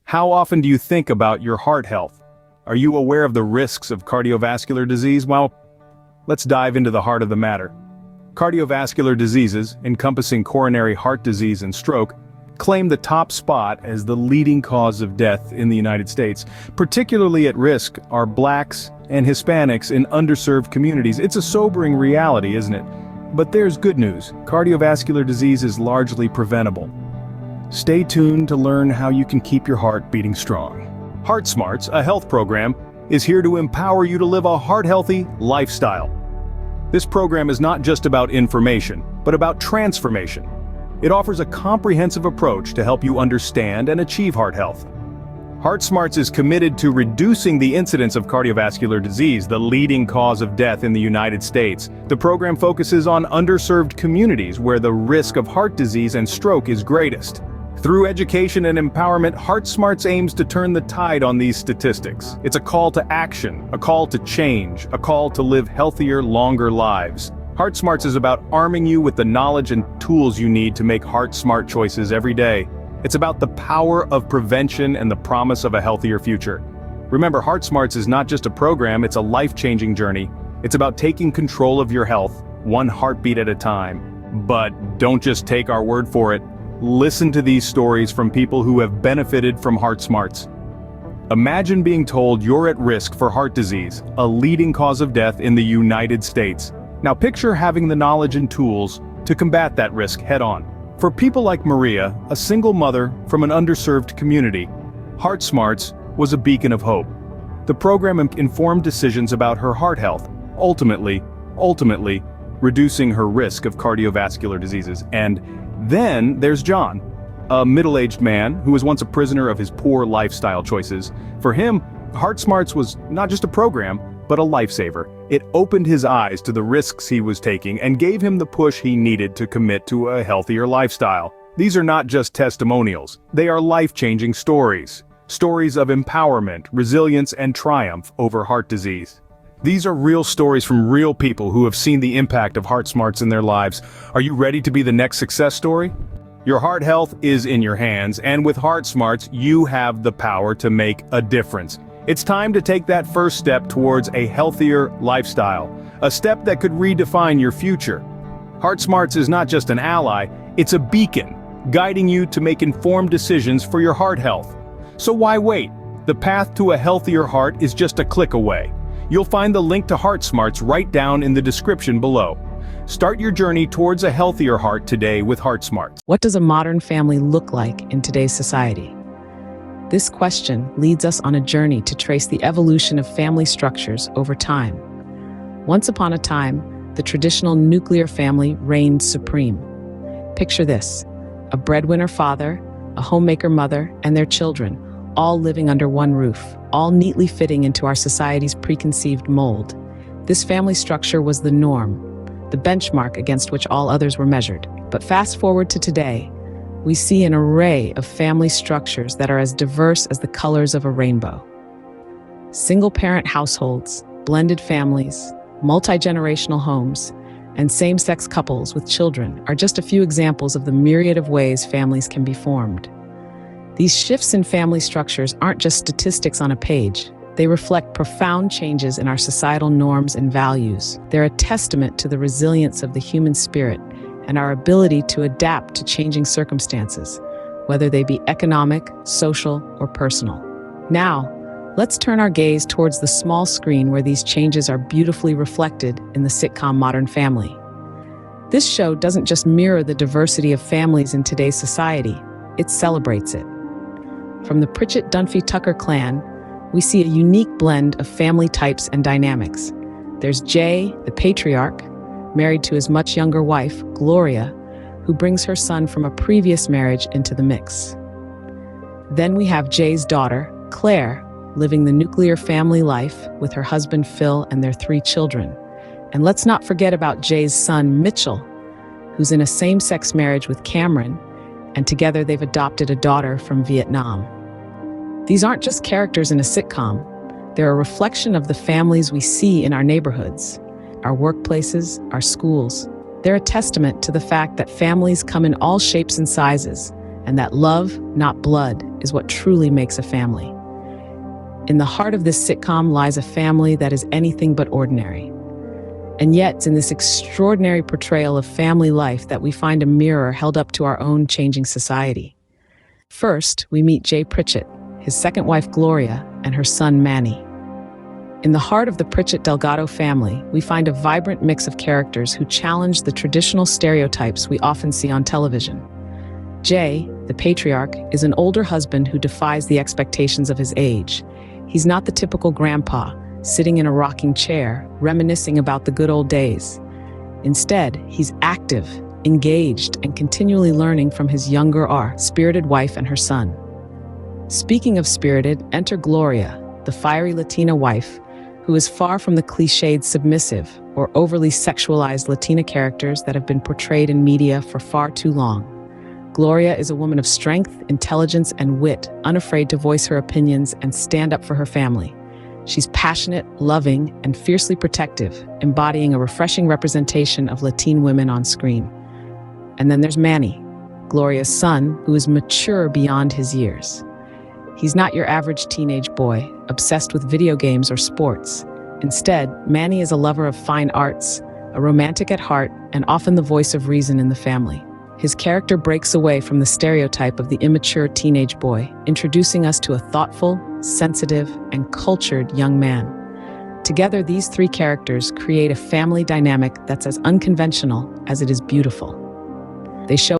How often do you think about your heart health? Are you aware of the risks of cardiovascular disease? Well, let's dive into the heart of the matter. Cardiovascular diseases, encompassing coronary heart disease and stroke, claim the top spot as the leading cause of death in the United States. Particularly at risk are Blacks and Hispanics in underserved communities. It's a sobering reality, isn't it? But there's good news. Cardiovascular disease is largely preventable. Stay tuned to learn how you can keep your heart beating strong. Heart Smarts, a health program, is here to empower you to live a heart-healthy lifestyle. This program is not just about information, but about transformation. It offers a comprehensive approach to help you understand and achieve heart health. Heart Smarts is committed to reducing the incidence of cardiovascular disease, the leading cause of death in the United States. The program focuses on underserved communities where the risk of heart disease and stroke is greatest. Through education and empowerment, Heart Smarts aims to turn the tide on these statistics. It's a call to action, a call to change, a call to live healthier, longer lives. Heart Smarts is about arming you with the knowledge and tools you need to make heart-smart choices every day. It's about the power of prevention and the promise of a healthier future. Remember, Heart Smarts is not just a program, it's a life-changing journey. It's about taking control of your health, one heartbeat at a time. But don't just take our word for it. Listen to these stories from people who have benefited from Heart Smarts. Imagine being told you're at risk for heart disease, a leading cause of death in the United States. Now picture having the knowledge and tools to combat that risk head-on. For people like Maria, a single mother from an underserved community, Heart Smarts was a beacon of hope. The program informed decisions about her heart health, ultimately reducing her risk of cardiovascular diseases. And then there's John, a middle-aged man who was once a prisoner of his poor lifestyle choices. For him, Heart Smarts was not just a program, but a lifesaver. It opened his eyes to the risks he was taking and gave him the push he needed to commit to a healthier lifestyle. These are not just testimonials, they are life-changing stories. Stories of empowerment, resilience, and triumph over heart disease. These are real stories from real people who have seen the impact of Heart Smarts in their lives. Are you ready to be the next success story? Your heart health is in your hands, and with Heart Smarts, you have the power to make a difference. It's time to take that first step towards a healthier lifestyle, a step that could redefine your future. Heart Smarts is not just an ally, it's a beacon, guiding you to make informed decisions for your heart health. So why wait? The path to a healthier heart is just a click away. You'll find the link to Heart Smarts right down in the description below. Start your journey towards a healthier heart today with Heart Smarts. What does a modern family look like in today's society? This question leads us on a journey to trace the evolution of family structures over time. Once upon a time, the traditional nuclear family reigned supreme. Picture this: a breadwinner father, a homemaker mother, and their children, all living under one roof, all neatly fitting into our society's preconceived mold. This family structure was the norm, the benchmark against which all others were measured. But fast forward to today, we see an array of family structures that are as diverse as the colors of a rainbow. Single-parent households, blended families, multi-generational homes, and same-sex couples with children are just a few examples of the myriad of ways families can be formed. These shifts in family structures aren't just statistics on a page. They reflect profound changes in our societal norms and values. They're a testament to the resilience of the human spirit and our ability to adapt to changing circumstances, whether they be economic, social, or personal. Now, let's turn our gaze towards the small screen where these changes are beautifully reflected in the sitcom Modern Family. This show doesn't just mirror the diversity of families in today's society, it celebrates it. From the Pritchett Dunphy Tucker clan, we see a unique blend of family types and dynamics. There's Jay, the patriarch, married to his much younger wife, Gloria, who brings her son from a previous marriage into the mix. Then we have Jay's daughter, Claire, living the nuclear family life with her husband, Phil, and their 3 children. And let's not forget about Jay's son, Mitchell, who's in a same-sex marriage with Cameron, and together they've adopted a daughter from Vietnam. These aren't just characters in a sitcom. They're a reflection of the families we see in our neighborhoods, our workplaces, our schools. They're a testament to the fact that families come in all shapes and sizes, and that love, not blood, is what truly makes a family. In the heart of this sitcom lies a family that is anything but ordinary. And yet, it's in this extraordinary portrayal of family life that we find a mirror held up to our own changing society. First, we meet Jay Pritchett, his second wife Gloria, and her son Manny. In the heart of the Pritchett Delgado family, we find a vibrant mix of characters who challenge the traditional stereotypes we often see on television. Jay, the patriarch, is an older husband who defies the expectations of his age. He's not the typical grandpa, sitting in a rocking chair, reminiscing about the good old days. Instead, he's active, engaged, and continually learning from his younger, spirited wife and her son. Speaking of spirited, enter Gloria, the fiery Latina wife, who is far from the cliched submissive or overly sexualized Latina characters that have been portrayed in media for far too long. Gloria is a woman of strength, intelligence, and wit, unafraid to voice her opinions and stand up for her family. She's passionate, loving, and fiercely protective, embodying a refreshing representation of Latin women on screen. And then there's Manny, Gloria's son, who is mature beyond his years. He's not your average teenage boy, obsessed with video games or sports. Instead, Manny is a lover of fine arts, a romantic at heart, and often the voice of reason in the family. His character breaks away from the stereotype of the immature teenage boy, introducing us to a thoughtful, sensitive, and cultured young man. Together, these three characters create a family dynamic that's as unconventional as it is beautiful. They show